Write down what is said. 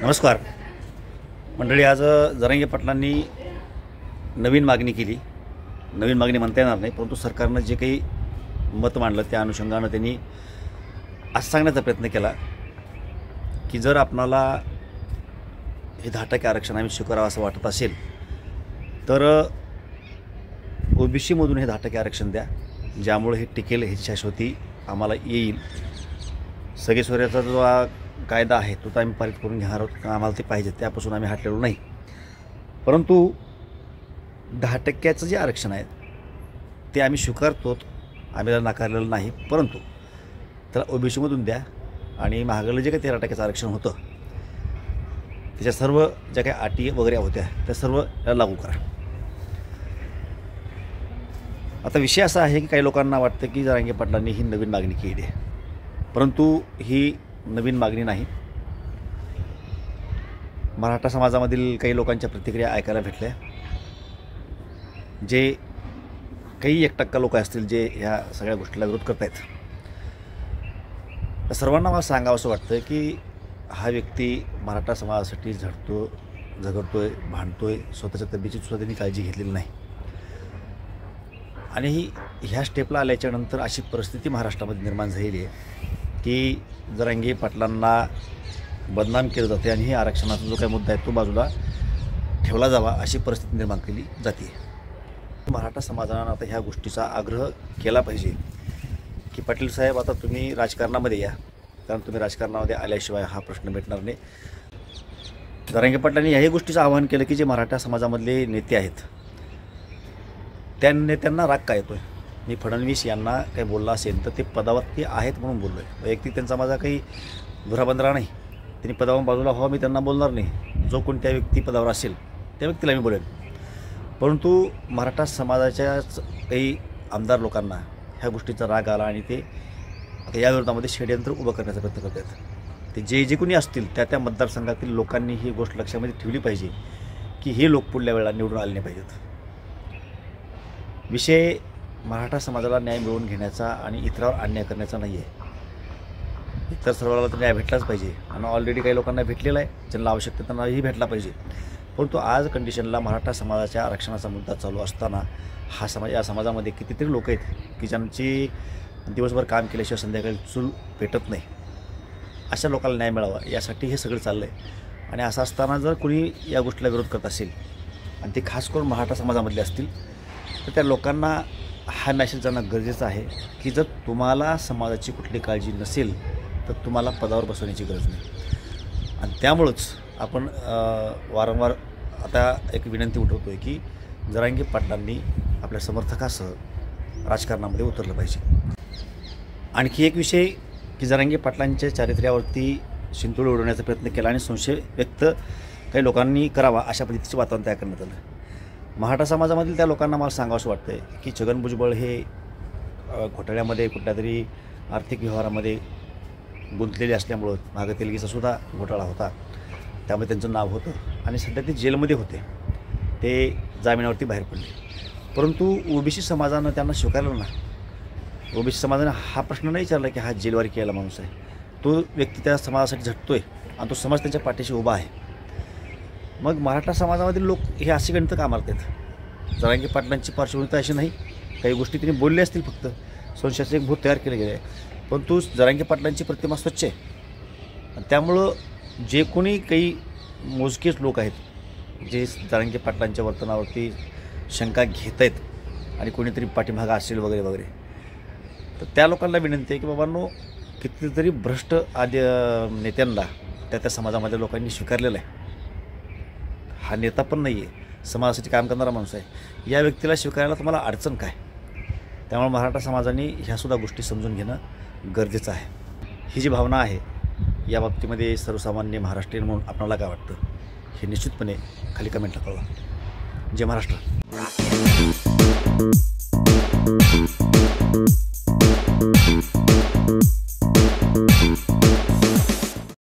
नमस्कार मंडळी, आज जरांगे पाटलांनी नवीन मागणी केली. नवीन मागणी म्हणता येणार नाही, परंतु सरकारनं जे काही मत मांडलं त्या अनुषंगानं त्यांनी असं सांगण्याचा प्रयत्न केला की जर आपणाला हे 10% आरक्षण आम्ही स्वीकारावं असं वाटत असेल तर ओबीसीमधून हे 10% आरक्षण द्या, ज्यामुळे हे टिकेल, हे शाश्वती आम्हाला येईल. सगळे सोयऱ्याचा जो कायदा आहे तो तर आम्ही पारित करून घेणार आहोत, आम्हाला ते पाहिजे, त्यापासून आम्ही हटलेलो नाही. परंतु 10%चं जे आरक्षण आहे ते आम्ही स्वीकारतो, आम्ही त्याला नाकारलेलं नाही, परंतु त्याला ओबीसीमधून द्या आणि महागाईला जे काही 13% आरक्षण होतं त्याच्या सर्व ज्या काही अटी वगैरे होत्या त्या सर्व लागू करा. आता विषय असा आहे की काही लोकांना वाटतं की जरांगे पाटलांनी ही नवीन मागणी केली आहे, परंतु ही नवीन मागणी नाही. मराठा समाजामधील काही लोकांच्या प्रतिक्रिया ऐकायला भेटल्या. जे काही 1% लोक असतील जे ह्या सगळ्या गोष्टीला विरोध करत आहेत, तर सर्वांना मला सांगावं असं वाटतं की हा व्यक्ती मराठा समाजासाठी झगडतोय, भांडतोय, स्वतःच्या तब्येतीची सुद्धा त्यांनी काळजी घेतलेली नाही. आणि ह्या स्टेपला आल्याच्यानंतर अशी परिस्थिती महाराष्ट्रामध्ये निर्माण झालेली आहे की जरांगे पाटलांना बदनाम केलं जाते आणि ही आरक्षणाचा जो काही मुद्दा आहे तो बाजूला ठेवला जावा अशी परिस्थिती निर्माण केली जाते. मराठा समाजानं आता ह्या गोष्टीचा आग्रह केला पाहिजे की पाटील साहेब, आता तुम्ही राजकारणामध्ये या, कारण तुम्ही राजकारणामध्ये आल्याशिवाय हा प्रश्न भेटणार नाही. जरांगे पाटलांनी याही गोष्टीचं आवाहन केलं की जे मराठा समाजामधले नेते आहेत त्या नेत्यांना राग का येतोय. मी फडणवीस यांना काही बोलला असेल तर ते पदावरती आहेत म्हणून बोललो आहे. वैयक्तिक त्यांचा माझा काही दुराबंधरा नाही, त्यांनी पदावर बाजूला व्हावं मी त्यांना बोलणार नाही. जो कोणत्या व्यक्ती पदावर असेल त्या व्यक्तीला मी बोलेन. परंतु मराठा समाजाच्याच काही आमदार लोकांना ह्या गोष्टीचा राग आला आणि ते आता या विरोधामध्ये षडयंत्र उभं करण्याचा प्रयत्न करत आहेत. ते जे कोणी असतील त्या मतदारसंघातील लोकांनी ही गोष्ट लक्षामध्ये ठेवली पाहिजे की हे लोक पुढल्या वेळेला निवडून आले नाही पाहिजेत. विषय मराठा समाजाला न्याय मिळवून घेण्याचा आणि इतरावर अन्याय करण्याचा नाही आहे. इतर सर्वांना तर न्याय भेटलाच पाहिजे आणि ऑलरेडी काही लोकांना भेटलेला आहे, ज्यांना आवश्यकता त्यांनाही भेटला पाहिजे. परंतु आज कंडिशनला मराठा समाजाच्या आरक्षणाचा मुद्दा चालू असताना हा समाज, या समाजामध्ये कितीतरी लोक आहेत की ज्यांची दिवसभर काम केल्याशिवाय संध्याकाळी चूल पेटत नाही. अशा लोकांना न्याय मिळावा यासाठी हे सगळं चाललं आहे. आणि असं असताना जर कोणी या गोष्टीला विरोध करत असेल आणि ते खास करून मराठा समाजामधले असतील तर त्या लोकांना हा मेसेज जाणं गरजेचं आहे की जर तुम्हाला समाजाची कुठली काळजी नसेल तर तुम्हाला पदावर बसवण्याची गरज नाही. आणि त्यामुळंच आपण वारंवार आता एक विनंती उठवतो आहे की जरांगे पाटलांनी आपल्या समर्थकासह राजकारणामध्ये उतरलं पाहिजे. आणखी एक विषय की जरांगे पाटलांच्या चारित्र्यावरती शिंतोडे उडवण्याचा प्रयत्न केला आणि संशय व्यक्त काही लोकांनी करावा अशा पद्धतीचे वातावरण तयार करण्यात आलं. मराठा समाजामधील त्या लोकांना मला सांगावंसं वाटतं आहे की छगन भुजबळ हे घोटाळ्यामध्ये कुठल्या तरी आर्थिक व्यवहारामध्ये गुंतलेले असल्यामुळं मागं तेलगीचासुद्धा घोटाळा होता, त्यामुळे त्यांचं नाव होतं आणि सध्या ते जेलमध्ये होते, ते जामिनावरती बाहेर पडले. परंतु ओबीसी समाजानं त्यांना स्वीकारलं ना. ओबीसी समाजानं हा प्रश्न नाही विचारला की हा जेलवारी केलेला माणूस आहे, तो व्यक्ती त्या समाजासाठी झटतोय आणि तो समाज त्यांच्या पाठीशी उभा आहे. मग मराठा समाजामधील लोक हे अशी गणितं का मारतात? जरांगे पाटलांची पार्श्वभूमी अशी नाही, काही गोष्टी त्यांनी बोलले असतील, फक्त संशयाचं एक भूत तयार केलं गेलं आहे. परंतु जरांगे पाटलांची प्रतिमा स्वच्छ आहे आणि त्यामुळं जे कोणी काही मोजकेच लोक आहेत जे जरांगे पाटलांच्या वर्तनावरती शंका घेत आहेत आणि कोणीतरी पाठीमागं असेल वगैरे वगैरे, तर त्या लोकांना विनंती आहे की बाबांनो, कितीतरी भ्रष्ट आदी नेत्यांना त्या समाजामधल्या लोकांनी स्वीकारलेलं आहे. हा नेता पण नाही आहे, समाजासाठी काम करणारा माणूस आहे. या व्यक्तीला स्वीकारायला तुम्हाला अडचण काय? त्यामुळे मराठा समाजाने ह्यासुद्धा गोष्टी समजून घेणं गरजेचं आहे. ही जी भावना आहे या बाबतीमध्ये सर्वसामान्य महाराष्ट्रीयन म्हणून आपल्याला काय वाटतं हे निश्चितपणे खाली कमेंटला कळवा. जय महाराष्ट्र.